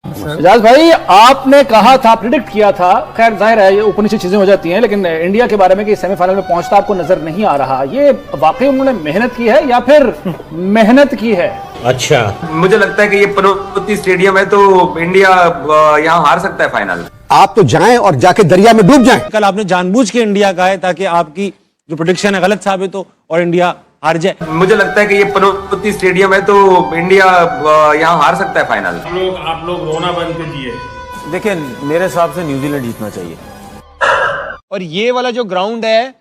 एजाज भाई, आपने कहा था, प्रिडिक्ट किया था, खैर जाहिर है ये ऊपर नीचे चीजें हो जाती हैं, लेकिन इंडिया के बारे में कि सेमीफाइनल में पहुंचता आपको नजर नहीं आ रहा। ये वाकई उन्होंने मेहनत की है या फिर मेहनत की है? अच्छा, मुझे लगता है कि ये पनोती स्टेडियम है तो इंडिया यहाँ हार सकता है फाइनल। आप तो जाएं और जाके दरिया में डूब जाएं। कल आपने जानबूझ के इंडिया कहा है ताकि आपकी जो प्रेडिक्शन है गलत साबित हो और इंडिया हार जाए। मुझे लगता है कि ये पनोती स्टेडियम है तो इंडिया यहाँ हार सकता है फाइनल। आप लोग रोना बंद कीजिए। देखिए, मेरे हिसाब से न्यूजीलैंड जीतना चाहिए। और ये वाला जो ग्राउंड है,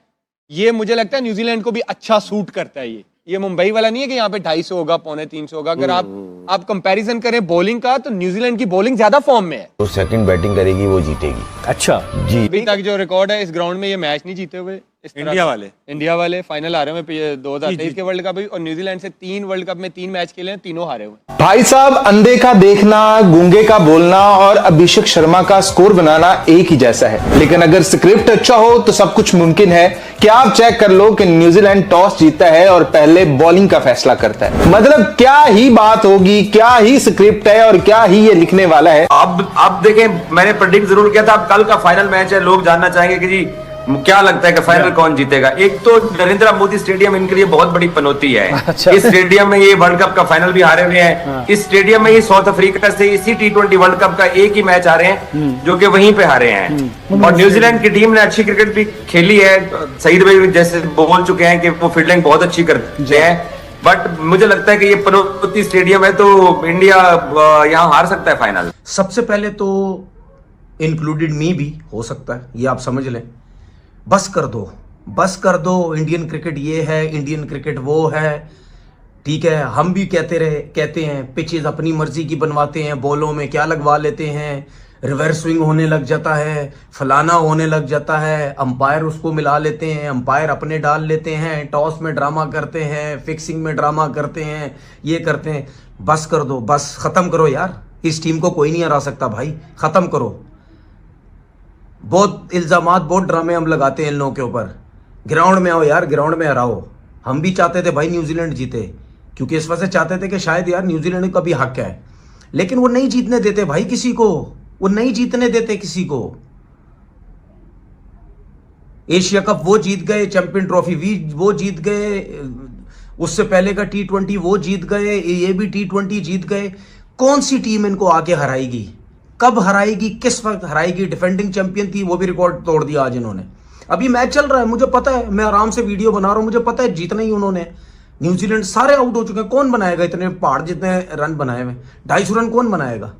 ये मुझे लगता है न्यूजीलैंड को भी अच्छा सूट करता है। ये मुंबई वाला नहीं है कि यहाँ पे 250 होगा, 250 होगा। अगर आप कंपैरिजन करें बॉलिंग का, तो न्यूजीलैंड की बॉलिंग ज्यादा फॉर्म में है। तो सेकंड बैटिंग करेगी वो जीतेगी। अच्छा जी, अभी तक जो रिकॉर्ड है इस ग्राउंड में, ये मैच नहीं जीते हुए इंडिया वाले फाइनल हारे हुए 2023 के वर्ल्ड कप भी, और न्यूजीलैंड से 3 वर्ल्ड कप में 3 मैच खेले हैं, तीनों हारे हुए। भाई साहब, अंधे का देखना, गूंगे का बोलना और अभिषेक शर्मा का स्कोर बनाना एक ही जैसा है, लेकिन अगर स्क्रिप्ट अच्छा हो तो सब कुछ मुमकिन है। क्या आप चेक कर लो कि न्यूजीलैंड टॉस जीतता है और पहले बॉलिंग का फैसला करता है। मतलब क्या ही बात होगी, क्या ही स्क्रिप्ट है और क्या ही ये लिखने वाला है। अब देखें, मैंने प्रेडिक्ट जरूर किया था। अब कल का फाइनल मैच है, लोग जानना चाहेंगे कि जी क्या लगता है कि फाइनल कौन जीतेगा। एक तो नरेंद्र मोदी स्टेडियम इनके लिए बहुत बड़ी पनौती है। अच्छा। इस स्टेडियम में ये वर्ल्ड कप का फाइनल भी हारे हुए हैं। इस स्टेडियम में ये साउथ अफ्रीका से इसी T20 वर्ल्ड कप का एक ही मैच हारे हैं, जो कि वहीं पे हारे हैं। और न्यूजीलैंड की टीम ने अच्छी क्रिकेट भी खेली है। सईद भाई जैसे बोल चुके हैं कि वो फील्डिंग बहुत अच्छी करते हैं, बट मुझे लगता है कि ये पनौती स्टेडियम है तो इंडिया यहाँ हार सकता है फाइनल। सबसे पहले तो इंक्लूडेड मी भी हो सकता है, ये आप समझ लें। बस कर दो। इंडियन क्रिकेट ये है, इंडियन क्रिकेट वो है। ठीक है, हम भी कहते हैं पिचेज अपनी मर्जी की बनवाते हैं, बॉलों में क्या लगवा लेते हैं, रिवर्स स्विंग होने लग जाता है, फलाना होने लग जाता है, अंपायर उसको मिला लेते हैं, अंपायर अपने डाल लेते हैं, टॉस में ड्रामा करते हैं, फिक्सिंग में ड्रामा करते हैं, ये करते हैं। बस कर दो, बस खत्म करो यार। इस टीम को कोई नहीं हरा सकता भाई, खत्म करो। बहुत इल्जामात, बहुत ड्रामे हम लगाते हैं इन लोगों के ऊपर। ग्राउंड में आओ यार, ग्राउंड में हराओ। हम भी चाहते थे भाई न्यूजीलैंड जीते, क्योंकि इस वजह से चाहते थे कि शायद यार न्यूजीलैंड का भी हक है, लेकिन वो नहीं जीतने देते भाई किसी को, वो नहीं जीतने देते किसी को। एशिया कप वो जीत गए, चैंपियन ट्रॉफी भी वो जीत गए, उससे पहले का T20 वो जीत गए, ये भी T20 जीत गए। कौन सी टीम इनको आके हराएगी, कब हराएगी, किस वक्त हराएगी? डिफेंडिंग चैंपियन थी, वो भी रिकॉर्ड तोड़ दिया आज इन्होंने। अभी मैच चल रहा है, मुझे पता है, मैं आराम से वीडियो बना रहा हूं, मुझे पता है जीतना ही उन्होंने। न्यूजीलैंड सारे आउट हो चुके हैं, कौन बनाएगा इतने पहाड़ जितने रन बनाए हुए? 250 रन कौन बनाएगा?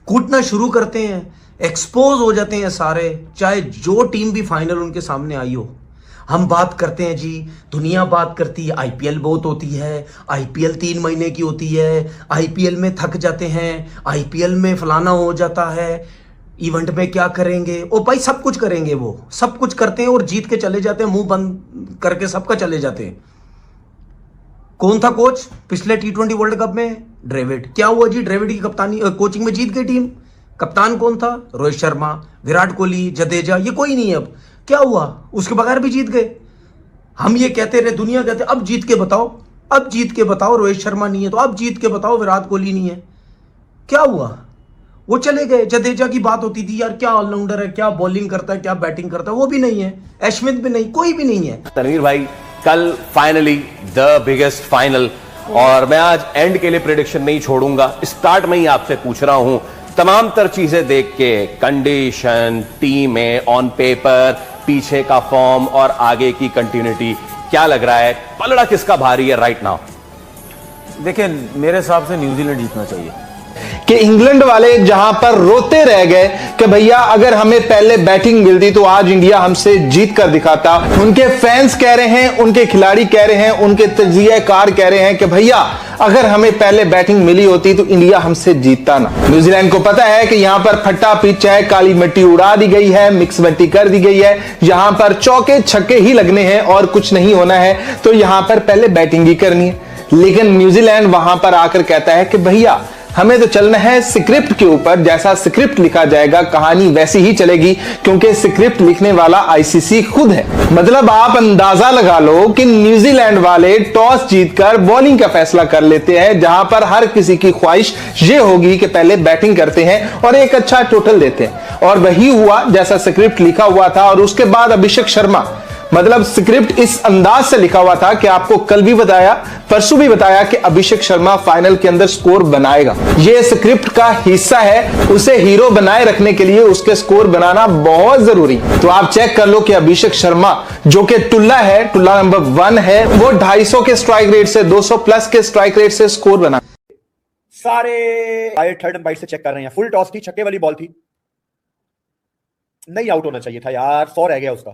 कूटना शुरू करते हैं, एक्सपोज हो जाते हैं सारे, चाहे जो टीम भी फाइनल उनके सामने आई हो। हम बात करते हैं जी, दुनिया बात करती है, आईपीएल बहुत होती है, आईपीएल 3 महीने की होती है, आईपीएल में थक जाते हैं, आईपीएल में फलाना हो जाता है, इवेंट में क्या करेंगे? ओ भाई, सब कुछ करेंगे, वो सब कुछ करते हैं और जीत के चले जाते हैं, मुंह बंद करके सबका चले जाते हैं। कौन था कोच पिछले T20 वर्ल्ड कप में? ड्रेविड। क्या हुआ जी? ड्रेविड की कप्तानी कोचिंग में जीत गई टीम। कप्तान कौन था? रोहित शर्मा, विराट कोहली, जडेजा, ये कोई नहीं है। अब क्या हुआ? उसके बगैर भी जीत गए। हम ये कहते रहे, दुनिया कहते, अब जीत के बताओ, अब जीत के बताओ। रोहित शर्मा नहीं है तो अब जीत के बताओ, विराट कोहली नहीं है। क्या हुआ? वो चले गए। जडेजा की बात होती थी, यार क्या ऑलराउंडर है, क्या बॉलिंग करता है, क्या बैटिंग करता है, वो भी नहीं है। एशमित भी नहीं, कोई भी नहीं है। तनवीर भाई, कल फाइनली द बिगेस्ट फाइनल, और मैं आज एंड के लिए प्रेडिक्शन नहीं छोड़ूंगा, स्टार्ट में ही आपसे पूछ रहा हूं, तमाम तर चीजें देख के, कंडीशन, टीमें, ऑन पेपर, पीछे का फॉर्म और आगे की कंटिन्यूटी, क्या लग रहा है पलड़ा किसका भारी है राइट नाउ? देखिए, मेरे हिसाब से न्यूजीलैंड जीतना चाहिए। कि इंग्लैंड वाले जहां पर रोते रह गए कि भैया अगर हमें पहले बैटिंग मिलती तो आज इंडिया हमसे जीत कर दिखाता। उनके फैंस कह रहे हैं, उनके खिलाड़ी कह रहे हैं, उनके तजियाकार कह रहे हैं कि भैया अगर हमें पहले बैटिंग मिली होती तो इंडिया हमसे जीतता ना। न्यूजीलैंड को पता है कि यहां पर फट्टा पिच है, काली मिट्टी उड़ा दी गई है, मिक्स मिट्टी कर दी गई है, यहां पर चौके छक्के ही लगने हैं और कुछ नहीं होना है, तो यहां पर पहले बैटिंग ही करनी है। लेकिन न्यूजीलैंड वहां पर आकर कहता है कि भैया हमें तो चलना है स्क्रिप्ट के ऊपर। जैसा स्क्रिप्ट लिखा जाएगा कहानी वैसी ही चलेगी, क्योंकि स्क्रिप्ट लिखने वाला आईसीसी खुद है। मतलब आप अंदाजा लगा लो कि न्यूजीलैंड वाले टॉस जीतकर बॉलिंग का फैसला कर लेते हैं, जहां पर हर किसी की ख्वाहिश ये होगी कि पहले बैटिंग करते हैं और एक अच्छा टोटल देते हैं। और वही हुआ जैसा स्क्रिप्ट लिखा हुआ था। और उसके बाद अभिषेक शर्मा, मतलब स्क्रिप्ट इस अंदाज से लिखा हुआ था कि आपको कल भी बताया, परसों भी बताया कि अभिषेक शर्मा फाइनल के अंदर स्कोर बनाएगा। ये स्क्रिप्ट का हिस्सा है, उसे हीरो बनाए रखने के लिए उसके स्कोर बनाना बहुत जरूरी। तो आप चेक कर लो कि अभिषेक शर्मा जो कि टुल्ला है, टुल्ला नंबर 1 है, वो 250 के स्ट्राइक रेट से 200 प्लस के स्ट्राइक रेट से स्कोर बना। सारे थर्ड एम्पायर से चेक कर रहे हैं। फुल टॉस थी, छक्के वाली बॉल थी, नहीं आउट होना चाहिए था यार, 100 रह गया उसका।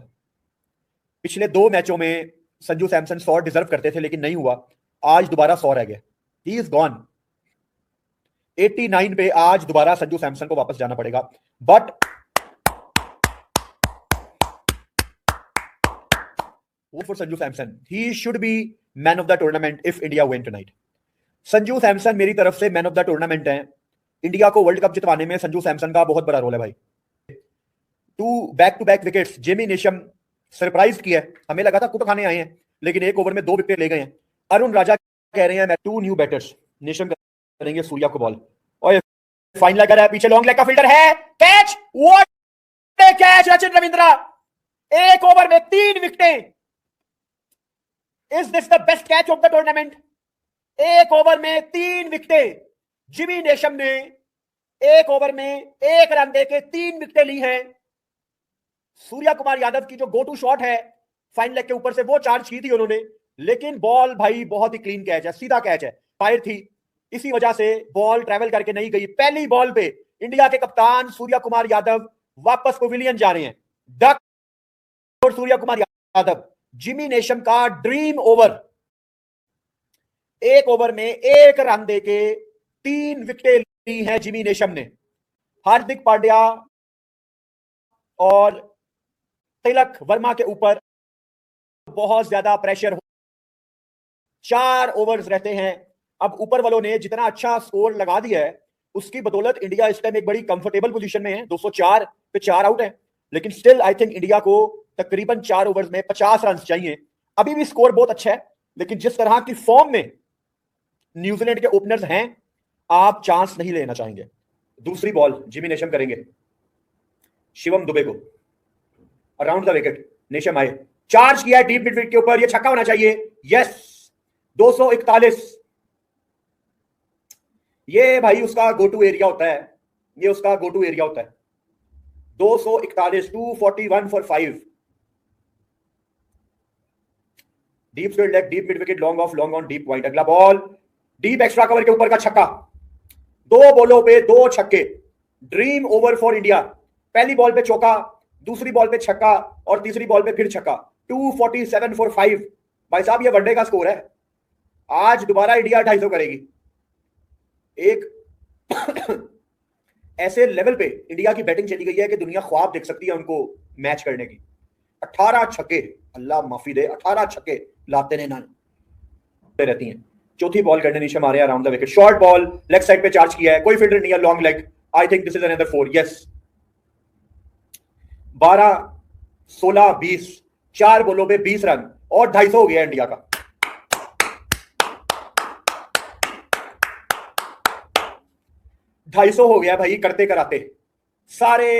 पिछले 2 मैचों में संजू सैमसन 100 डिजर्व करते थे लेकिन नहीं हुआ, आज दोबारा 100 रह गया। ही इज गॉन 89 पे, आज दोबारा संजू सैमसन को वापस जाना पड़ेगा। But for Sanju Samson, he should be man of the tournament if India win tonight. Sanju Samson मेरी तरफ से मैन ऑफ द टूर्नामेंट है। इंडिया को वर्ल्ड कप जितवाने में संजू सैमसन का बहुत बड़ा रोल है भाई। 2 बैक-टू-बैक विकेट्स, जेमी नेशम सरप्राइज किया है, हमें लगा था कुट खाने आए हैं, लेकिन 1 ओवर में 2 विकेट ले गए हैं। अरुण राजा कह रहे हैं 2 न्यू बैटर्स, नेशम करेंगे सूर्या को बॉल। और फाइन लेगर है, पीछे लॉन्ग लेग का फील्डर है, catch, what a catch Rachin Ravindra, 1 over में 3 विकेटें। Is this the best catch of the tournament? 1 over में 3 विकेटें जिमी नेशम ने 1 ओवर में 1 रन देके 3 विकेटें ली हैं। सूर्या कुमार यादव की जो गो टू शॉट है फाइन लेग के ऊपर से, वो चार्ज की थी उन्होंने, लेकिन बॉल भाई बहुत ही क्लीन कैच है, सीधा कैच है, फायर थी, इसी वजह से बॉल ट्रैवल करके नहीं गई। पहली बॉल पे इंडिया के कप्तान सूर्या कुमार यादव वापस पवेलियन जा रहे हैं। डक और सूर्या कुमार यादव, जिमी नेशम का ड्रीम ओवर, 1 ओवर में 1 रन देके 3 विकेटें ली हैं जिमी नेशम ने। हार्दिक पांड्या और तिलक वर्मा के ऊपर बहुत ज्यादा प्रेशर, 4 ओवर्स रहते हैं। अब ऊपर वालों ने जितना अच्छा स्कोर लगा दिया है उसकी बदौलत इंडिया इस टाइम एक बड़ी कंफर्टेबल पोजीशन में है, 204 पे 4 आउट है, लेकिन स्टिल आई थिंक इंडिया को तकरीबन 4 ओवर्स में 50 रन चाहिए। अभी भी स्कोर बहुत अच्छा है, लेकिन जिस तरह की फॉर्म में न्यूजीलैंड के ओपनर्स हैं, आप चांस नहीं लेना चाहेंगे। दूसरी बॉल जिमी नेशम करेंगे शिवम दुबे को, अराउंड द विकेट नेशम आए, चार्ज किया है डीप मिड विकेट के ऊपर, ये छक्का होना चाहिए। यस, 241, ये भाई उसका गो टू एरिया होता है, ये उसका गो टू एरिया होता है। 241, 241 for 5। Deep square leg, deep mid wicket, long off, long on, deep point. अगला बॉल डीप एक्स्ट्रा कवर के ऊपर का छक्का, 2 बॉलों पे 2 छक्के, ड्रीम ओवर फॉर इंडिया। पहली बॉल पे चौका, दूसरी बॉल पे छक्का और तीसरी बॉल पे फिर छक्का। 247 फॉर 5। भाई साहब ये वनडे का स्कोर है। आज दोबारा इंडिया 250 करेगी। एक ऐसे लेवल पे इंडिया की बैटिंग चली गई है कि दुनिया ख्वाब देख सकती है उनको मैच करने की। 18 छक्के, अल्लाह माफी दे, 18 छक्के लाते रहती हैं। चौथी बॉल करने नीचे मारे around the wicket, short ball leg side पे चार्ज किया है, कोई फील्डर नहीं है, long leg. I think this is another 4। Yes, 12, 16, 20, 4 बॉलों पे 20 रन और 250 हो गया इंडिया का। ढाई सौ हो गया भाई करते कराते। सारे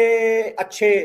अच्छे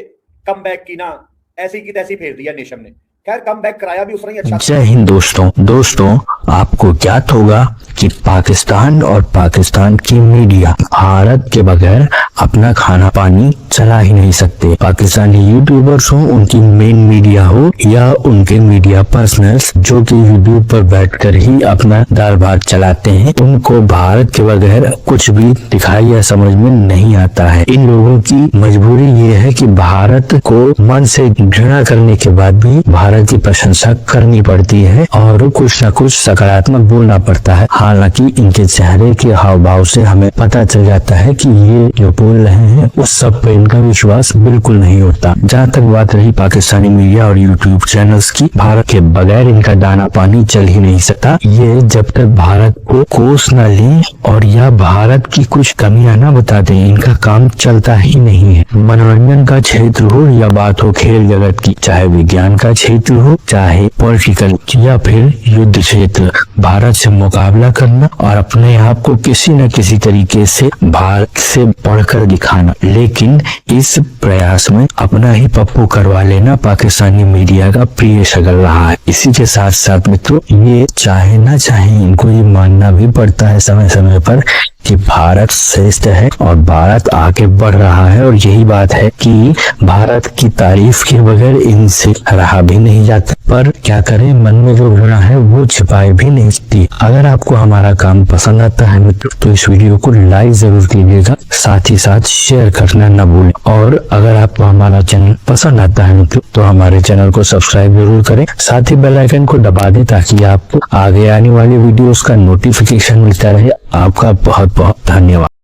कमबैक की ना ऐसी की तैसी फेर दिया नेशम ने। खैर कमबैक कराया भी उसने अच्छा। जय हिंद दोस्तों, आपको ज्ञात होगा कि पाकिस्तान और पाकिस्तान की मीडिया भारत के बगैर अपना खाना पानी चला ही नहीं सकते। पाकिस्तानी यूट्यूबर्स हो, उनकी मेन मीडिया हो या उनके मीडिया पर्सनल्स जो कि यूट्यूब पर बैठकर ही अपना दाल भात चलाते हैं, उनको भारत के बगैर कुछ भी दिखाई या समझ में नहीं आता है। इन लोगों की मजबूरी ये है कि भारत को मन से घृणा करने के बाद भी भारत की प्रशंसा करनी पड़ती है और कुछ न कुछ नकारात्मक बोलना पड़ता है। हालांकि इनके चेहरे के हाव भाव से हमें पता चल जाता है कि ये जो बोल रहे हैं उस सब पे इनका विश्वास बिल्कुल नहीं होता। जहाँ तक बात रही पाकिस्तानी मीडिया और यूट्यूब चैनल्स की, भारत के बगैर इनका दाना पानी चल ही नहीं सकता। ये जब तक भारत को कोस न ले और या भारत की कुछ कमियां न बता दें, इनका काम चलता ही नहीं है। मनोरंजन का क्षेत्र हो या बात हो खेल जगत की, चाहे विज्ञान का क्षेत्र हो, चाहे पॉलिटिकल या फिर युद्ध क्षेत्र, भारत से मुकाबला करना और अपने आप को किसी न किसी तरीके से भारत से बढ़कर दिखाना, लेकिन इस प्रयास में अपना ही पप्पू करवा लेना पाकिस्तानी मीडिया का प्रिय शगल रहा है। इसी के साथ साथ मित्रों, ये चाहे ना चाहे इनको ये मानना भी पड़ता है समय समय पर कि भारत श्रेष्ठ है और भारत आगे बढ़ रहा है, और यही बात है कि भारत की तारीफ के बगैर इनसे रहा भी नहीं जाता। पर क्या करें, मन में जो घृणा है वो छिपाए भी नहीं सकती। अगर आपको हमारा काम पसंद आता है मित्रों, तो इस वीडियो को लाइक जरूर कीजिएगा, साथ ही साथ शेयर करना न भूलें। और अगर आपको हमारा चैनल पसंद आता है मित्रों, तो हमारे चैनल को सब्सक्राइब जरूर करें, साथ ही बेल आइकन को दबा दें ताकि आपको आगे आने वाली वीडियोस का नोटिफिकेशन मिलता रहे। आपका बहुत बहुत धन्यवाद।